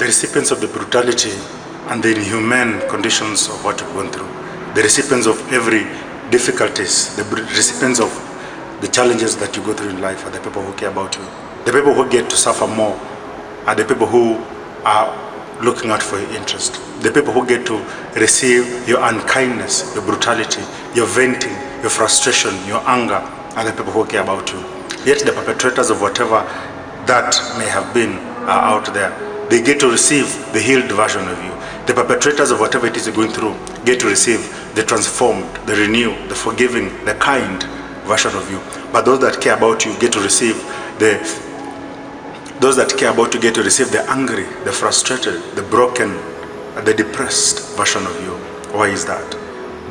the recipients of the brutality and the inhumane conditions of what you've gone through, the recipients of every difficulties, the recipients of the challenges that you go through in life are the people who care about you. The people who get to suffer more are the people who are looking out for your interest. The people who get to receive your unkindness, your brutality, your venting, your frustration, your anger are the people who care about you. Yet the perpetrators of whatever that may have been are out there. They get to receive the healed version of you. The perpetrators of whatever it is you're going through get to receive the transformed, the renewed, the forgiving, the kind version of you. But those that care about you get to receive the angry, the frustrated, the broken, the depressed version of you. Why is that?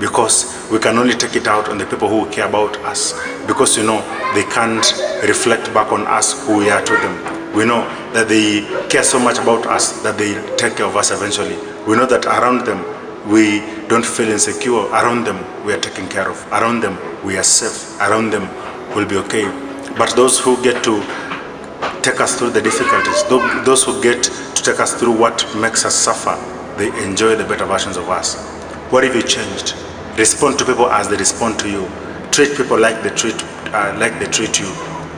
Because we can only take it out on the people who care about us, because they can't reflect back on us who we are to them. We know that they care so much about us that they take care of us eventually. We know that around them we don't feel insecure. Around them we are taken care of. Around them we are safe. Around them we'll be okay. But those who get to take us through the difficulties, those who get to take us through what makes us suffer, they enjoy the better versions of us. What have you changed? Respond to people as they respond to you. Treat people like they treat you.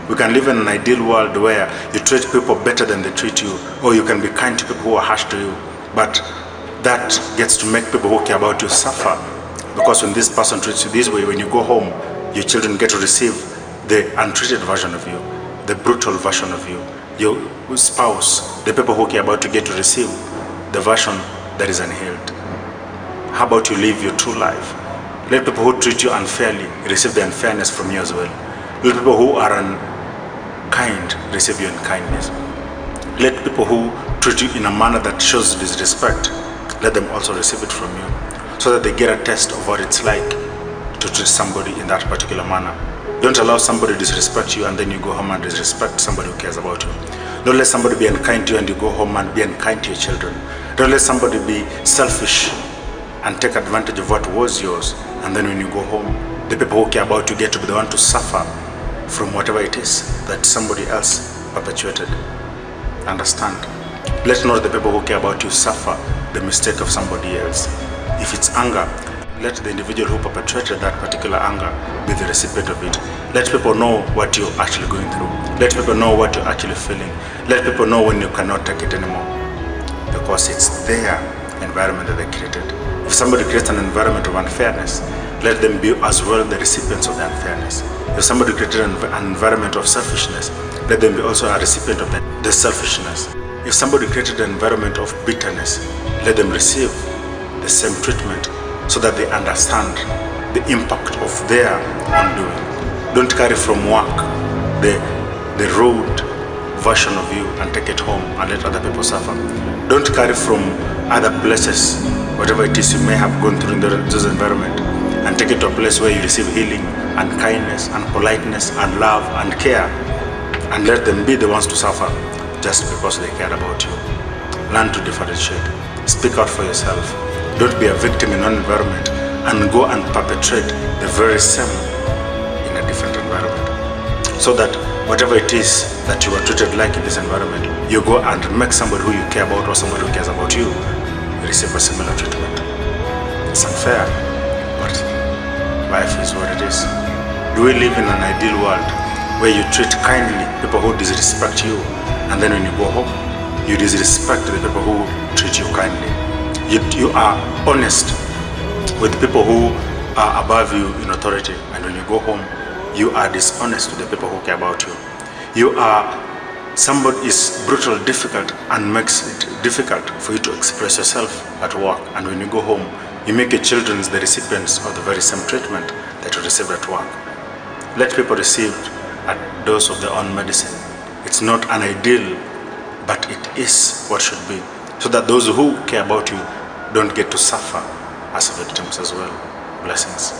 We can live in an ideal world where you treat people better than they treat you, or you can be kind to people who are harsh to you. But that gets to make people who care about you suffer, because when this person treats you this way, when you go home, your children get to receive the untreated version of you, the brutal version of you. Your spouse, the people who care about you, get to receive the version that is unhealed. How about you live your true life? Let people who treat you unfairly receive the unfairness from you as well. Let people who are unkind receive your unkindness. Let people who treat you in a manner that shows disrespect, let them also receive it from you, so that they get a taste of what it's like to treat somebody in that particular manner. Don't allow somebody to disrespect you and then you go home and disrespect somebody who cares about you. Don't let somebody be unkind to you and you go home and be unkind to your children. Don't let somebody be selfish and take advantage of what was yours, and then when you go home, the people who care about you get to be the one to suffer from whatever it is that somebody else perpetuated. Understand? Let not the people who care about you suffer the mistake of somebody else. If it's anger, let the individual who perpetrated that particular anger be the recipient of it. Let people know what you're actually going through. Let people know what you're actually feeling. Let people know when you cannot take it anymore, because it's their environment that they created. If somebody creates an environment of unfairness, let them be as well the recipients of the unfairness. If somebody created an environment of selfishness, let them be also a recipient of the selfishness. If somebody created an environment of bitterness, let them receive the same treatment, so that they understand the impact of their undoing. Don't carry from work the road version of you and take it home and let other people suffer. Don't carry from other places whatever it is you may have gone through in those environment and take it to a place where you receive healing and kindness and politeness and love and care, and let them be the ones to suffer just because they care about you. Learn to differentiate. Speak out for yourself. Don't be a victim in one environment and go and perpetrate the very same in a different environment, so that whatever it is that you are treated like in this environment, you go and make somebody who you care about or somebody who cares about you receive a similar treatment. It's unfair, but life is what it is. Do we live in an ideal world where you treat kindly people who disrespect you, and then when you go home, you disrespect the people who treat you kindly? You are honest with people who are above you in authority, and when you go home, you are dishonest with the people who care about you. Somebody is brutal, difficult, and makes it difficult for you to express yourself at work, and when you go home, you make your children the recipients of the very same treatment that you received at work. Let people receive a dose of their own medicine. It's not an ideal, but it is what should be, so that those who care about you don't get to suffer as victims as well. Blessings.